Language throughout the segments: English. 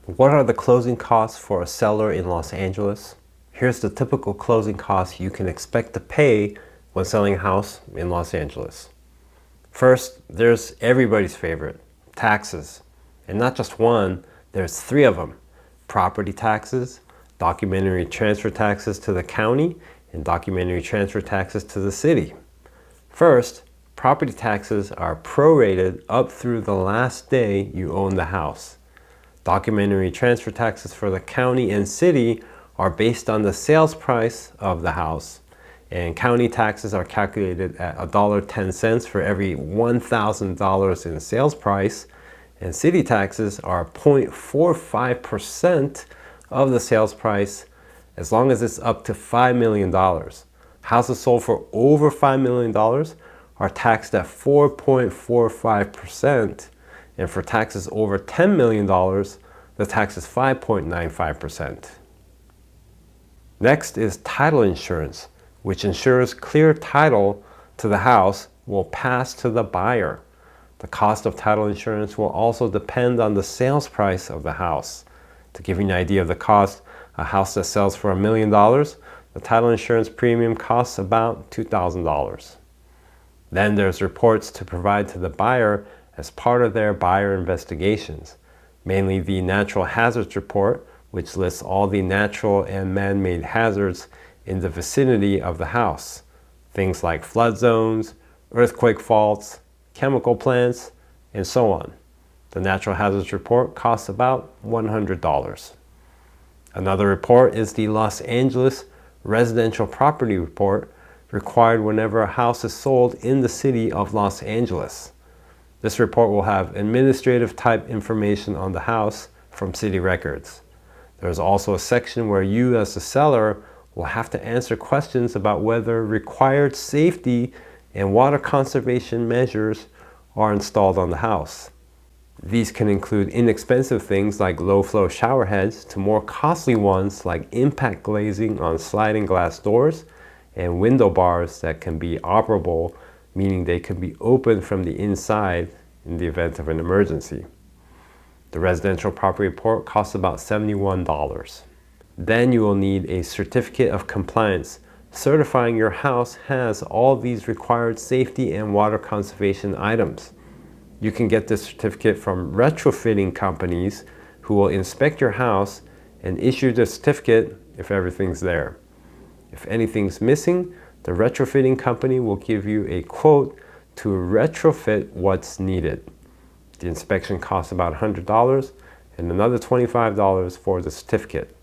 What are the closing costs for a seller in Los Angeles? Here's the typical closing costs you can expect to pay when selling a house in Los Angeles. First, there's everybody's favorite, taxes. And not just one, there's three of them. Property taxes, documentary transfer taxes to the county, and documentary transfer taxes to the city. First, property taxes are prorated up through the last day you own the house. Documentary transfer taxes for the county and city are based on the sales price of the house. And county taxes are calculated at $1.10 for every $1,000 in sales price. And city taxes are 0.45% of the sales price as long as it's up to $5 million. Houses sold for over $5 million are taxed at 4.45%. And for taxes over $10 million, the tax is 5.95%. Next is title insurance, which ensures clear title to the house will pass to the buyer. The cost of title insurance will also depend on the sales price of the house. To give you an idea of the cost, a house that sells for $1 million, the title insurance premium costs about $2,000. Then there's reports to provide to the buyer as part of their buyer investigations, mainly the natural hazards report, which lists all the natural and man-made hazards in the vicinity of the house. Things like flood zones, earthquake faults, chemical plants, and so on. The natural hazards report costs about $100. Another report is the Los Angeles Residential Property Report, required whenever a house is sold in the city of Los Angeles. This report will have administrative type information on the house from city records. There's also a section where you as the seller will have to answer questions about whether required safety and water conservation measures are installed on the house. These can include inexpensive things like low-flow shower heads to more costly ones like impact glazing on sliding glass doors and window bars that can be operable, meaning they can be opened from the inside in the event of an emergency. The residential property report costs about $71. Then you will need a certificate of compliance certifying your house has all these required safety and water conservation items. You can get this certificate from retrofitting companies who will inspect your house and issue the certificate if everything's there. If anything's missing, the retrofitting company will give you a quote to retrofit what's needed. The inspection costs about $100 and another $25 for the certificate.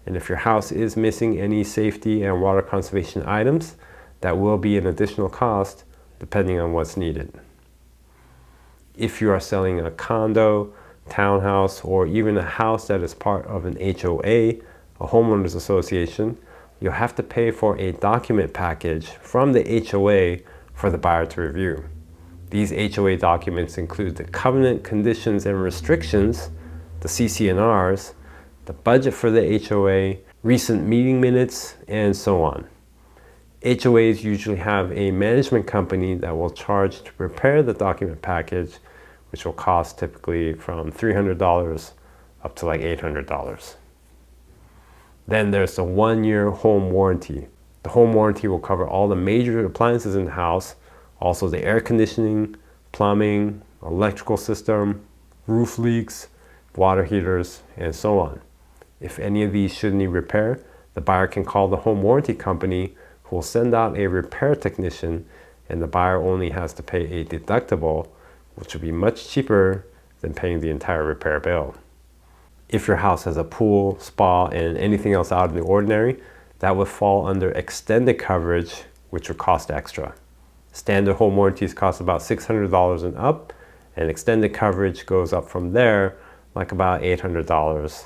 And if your house is missing any safety and water conservation items, that will be an additional cost depending on what's needed. If you are selling a condo, townhouse, or even a house that is part of an HOA, a homeowners association, you'll have to pay for a document package from the HOA for the buyer to review. These HOA documents include the covenant conditions and restrictions, the CC&Rs, the budget for the HOA, recent meeting minutes, and so on. HOAs usually have a management company that will charge to prepare the document package, which will cost typically from $300 up to like $800. Then there's the 1-year home warranty. The home warranty will cover all the major appliances in the house, also the air conditioning, plumbing, electrical system, roof leaks, water heaters, and so on. If any of these should need repair, the buyer can call the home warranty company who will send out a repair technician, and the buyer only has to pay a deductible, which will be much cheaper than paying the entire repair bill. If your house has a pool, spa, and anything else out of the ordinary, that would fall under extended coverage, which would cost extra. Standard home warranties cost about $600 and up, and extended coverage goes up from there, like about $800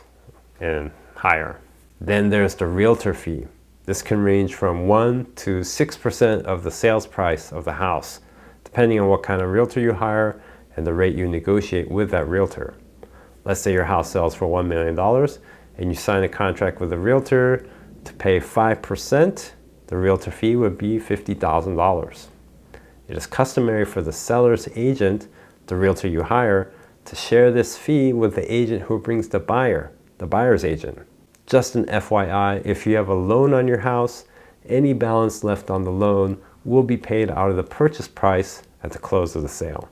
and higher. Then there's the realtor fee. This can range from 1 to 6% of the sales price of the house, depending on what kind of realtor you hire and the rate you negotiate with that realtor. Let's say your house sells for $1 million and you sign a contract with a realtor to pay 5%, the realtor fee would be $50,000. It is customary for the seller's agent, the realtor you hire, to share this fee with the agent who brings the buyer's agent. Just an FYI, if you have a loan on your house, any balance left on the loan will be paid out of the purchase price at the close of the sale.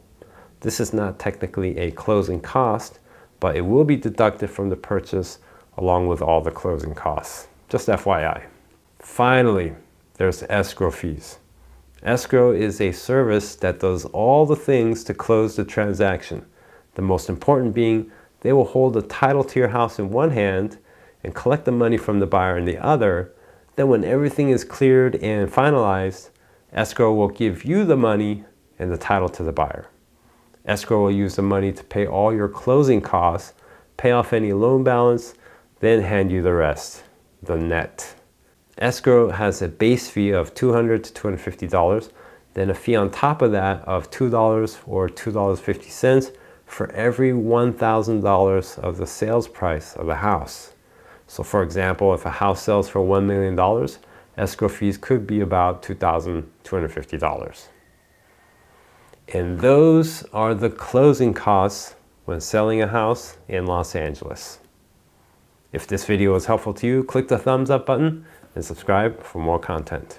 This is not technically a closing cost, but it will be deducted from the purchase along with all the closing costs. Just FYI. Finally, there's escrow fees. Escrow is a service that does all the things to close the transaction. The most important being they will hold the title to your house in one hand and collect the money from the buyer in the other. Then when everything is cleared and finalized, escrow will give you the money and the title to the buyer. Escrow will use the money to pay all your closing costs, pay off any loan balance, then hand you the rest, the net. Escrow has a base fee of $200 to $250, then a fee on top of that of $2 or $2.50 for every $1,000 of the sales price of the house. So for example, if a house sells for $1 million, escrow fees could be about $2,250. And those are the closing costs when selling a house in Los Angeles. If this video was helpful to you, click the thumbs up button and subscribe for more content.